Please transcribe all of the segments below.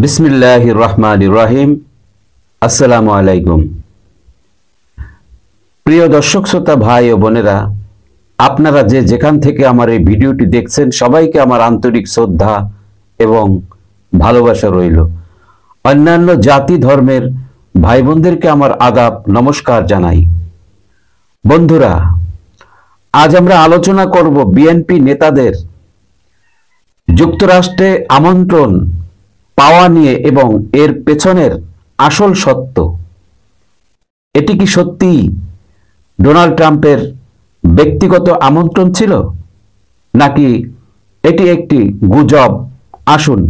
বিসমিল্লাহির রহমানির রহিম। আসসালামু আলাইকুম। প্রিয় দর্শক শ্রোতা ভাই ও বোনেরা, আপনারা যেখান থেকে আমার এই ভিডিওটি দেখছেন সবাইকে আমার আন্তরিক শ্রদ্ধা এবং ভালোবাসা রইল। অন্যান্য জাতি ধর্মের ভাই বোনদেরকে আমার আদাব নমস্কার জানাই। বন্ধুরা, আজ আমরা আলোচনা করব বিএনপি নেতাদের যুক্তরাষ্ট্রে আমন্ত্রণ পাওয়া নিয়ে এবং এর পেছনের আসল সত্য। এটি কি সত্যি ডোনাল্ড ট্রাম্পের ব্যক্তিগত আমন্ত্রণ ছিল, নাকি এটি একটি গুজব? আসুন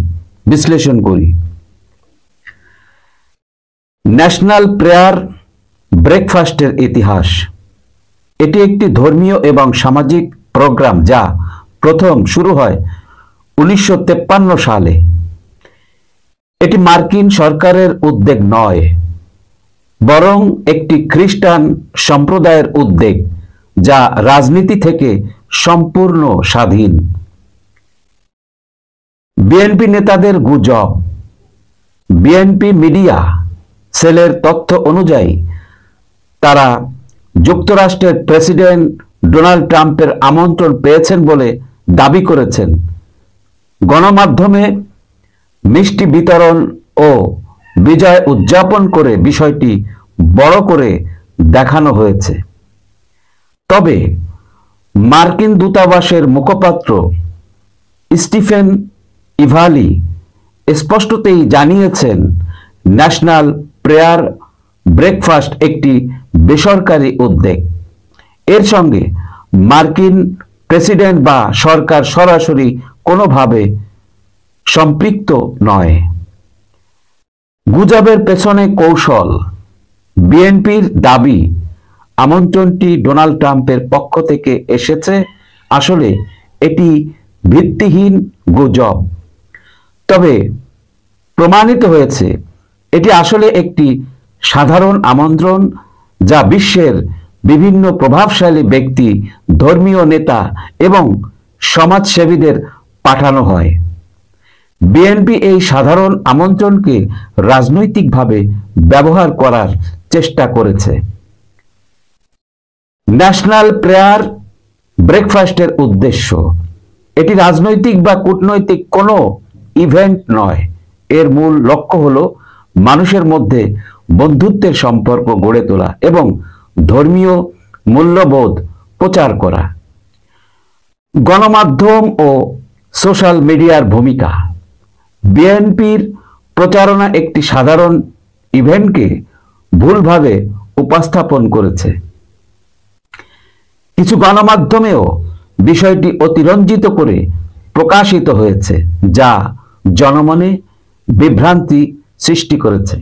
বিশ্লেষণ করি। ন্যাশনাল প্রেয়ার ব্রেকফাস্টের ইতিহাস। এটি একটি ধর্মীয় এবং সামাজিক প্রোগ্রাম যা প্রথম শুরু হয় 1953 সালে। এটি মার্কিন সরকারের উদ্যোগ নয়, বরং একটি খ্রিস্টান সম্প্রদায়ের উদ্যোগ যা রাজনীতি থেকে সম্পূর্ণ স্বাধীন। বিএনপি নেতাদের গুজব। বিএনপি মিডিয়া সেলের তথ্য অনুযায়ী তারা যুক্তরাষ্ট্রের প্রেসিডেন্ট ডোনাল্ড ট্রাম্পের আমন্ত্রণ পেয়েছেন বলে দাবি করেছেন। গণমাধ্যমে মিষ্টি বিতরণ ও বিজয় উদযাপন করে বিষয়টি বড় করে দেখানো হয়েছে। তবে মার্কিন দূতাবাসের মুখপাত্র স্টিফেন ইভালি স্পষ্টতই জানিয়েছেন, ন্যাশনাল প্রেয়ার ব্রেকফাস্ট একটি বেসরকারি উদ্যোগ। এর সঙ্গে মার্কিন প্রেসিডেন্ট বা সরকার সরাসরি কোনোভাবে সম্পৃক্ত নয়। গুজবের পেছনে কৌশল। বিএনপির দাবি আমন্ত্রণটি ডোনাল্ড ট্রাম্পের পক্ষ থেকে এসেছে। আসলে এটি ভিত্তিহীন গুজব। তবে প্রমাণিত হয়েছে এটি আসলে একটি সাধারণ আমন্ত্রণ যা বিশ্বের বিভিন্ন প্রভাবশালী ব্যক্তি, ধর্মীয় নেতা এবং সমাজসেবীদের পাঠানো হয়। বিএনপি এই সাধারণ আমন্ত্রণকে রাজনৈতিকভাবে ব্যবহার করার চেষ্টা করেছে। ন্যাশনাল প্রেয়ার ব্রেকফাস্টের উদ্দেশ্য। এটি রাজনৈতিক বা কূটনৈতিক কোনো ইভেন্ট নয়। এর মূল লক্ষ্য হলো মানুষের মধ্যে বন্ধুত্বের সম্পর্ক গড়ে তোলা এবং ধর্মীয় মূল্যবোধ প্রচার করা। গণমাধ্যম ও সোশ্যাল মিডিয়ার ভূমিকা। বিএনপির প্রচারণা একটি সাধারণ ইভেন্টকে ভুলভাবে উপস্থাপন করেছে। কিছু গণমাধ্যমেও বিষয়টি অতিরঞ্জিত করে প্রকাশিত হয়েছে, যা জনমনে বিভ্রান্তি সৃষ্টি করেছে।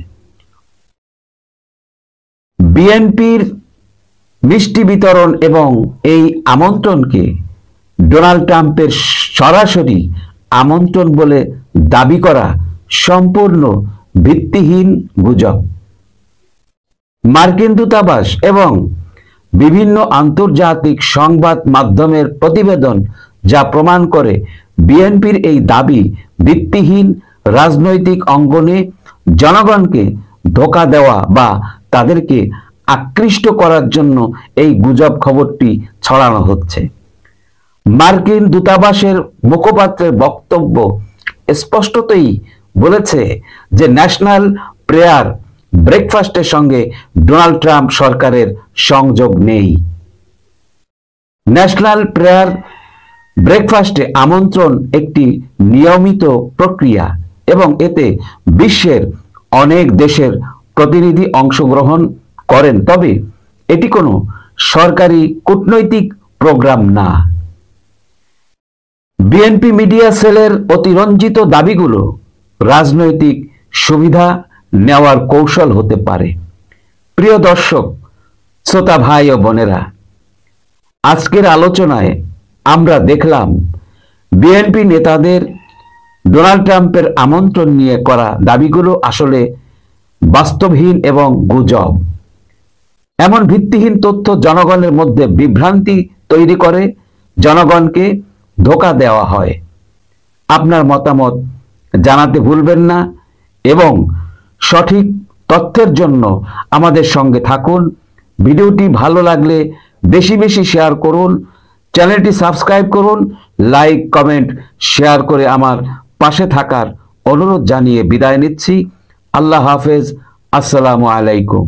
বিএনপির মিষ্টি বিতরণ এবং এই আমন্ত্রণকে ডোনাল্ড ট্রাম্পের সরাসরি আমন্ত্রণ বলে দাবি করা সম্পূর্ণ ভিত্তিহীন গুজব। মার্কিন দূতাবাস এবং বিভিন্ন আন্তর্জাতিক সংবাদ মাধ্যমের প্রতিবেদন যা প্রমাণ করে বিএনপির এই দাবি ভিত্তিহীন। রাজনৈতিক অঙ্গনে জনগণকে ধোঁকা দেওয়া বা তাদেরকে আকৃষ্ট করার জন্য এই গুজব খবরটি ছড়ানো হচ্ছে। মার্কিন দূতাবাসের মুখপাত্রের বক্তব্য স্পষ্টতই বলেছে যে ন্যাশনাল প্রেয়ার ব্রেকফাস্টের সঙ্গে ডোনাল্ড ট্রাম্প সরকারের সংযোগ নেই। ন্যাশনাল প্রেয়ার ব্রেকফাস্টে আমন্ত্রণ একটি নিয়মিত প্রক্রিয়া এবং এতে বিশ্বের অনেক দেশের প্রতিনিধি অংশগ্রহণ করেন। তবে এটি কোনো সরকারি কূটনৈতিক প্রোগ্রাম না। বিএনপি মিডিয়া সেলের অতিরঞ্জিত দাবিগুলো রাজনৈতিক সুবিধা নেওয়ার কৌশল হতে পারে। প্রিয় দর্শক শ্রোতা ভাই ও বোনেরা, আজকের আলোচনায় আমরা দেখলাম বিএনপি নেতাদের ডোনাল্ড ট্রাম্পের আমন্ত্রণ নিয়ে করা দাবিগুলো আসলে বাস্তবহীন এবং গুজব। এমন ভিত্তিহীন তথ্য জনগণের মধ্যে বিভ্রান্তি তৈরি করে, জনগণকে ধোঁকা দেওয়া হয়। আপনার মতামত জানাতে ভুলবেন না এবং সঠিক তথ্যের জন্য আমাদের সঙ্গে থাকুন। ভিডিওটি ভালো লাগলে বেশি বেশি শেয়ার করুন, চ্যানেলটি সাবস্ক্রাইব করুন, লাইক কমেন্ট শেয়ার করে আমার পাশে থাকার অনুরোধ জানিয়ে বিদায় নিচ্ছি। আল্লাহ হাফেজ। আসসালামু আলাইকুম।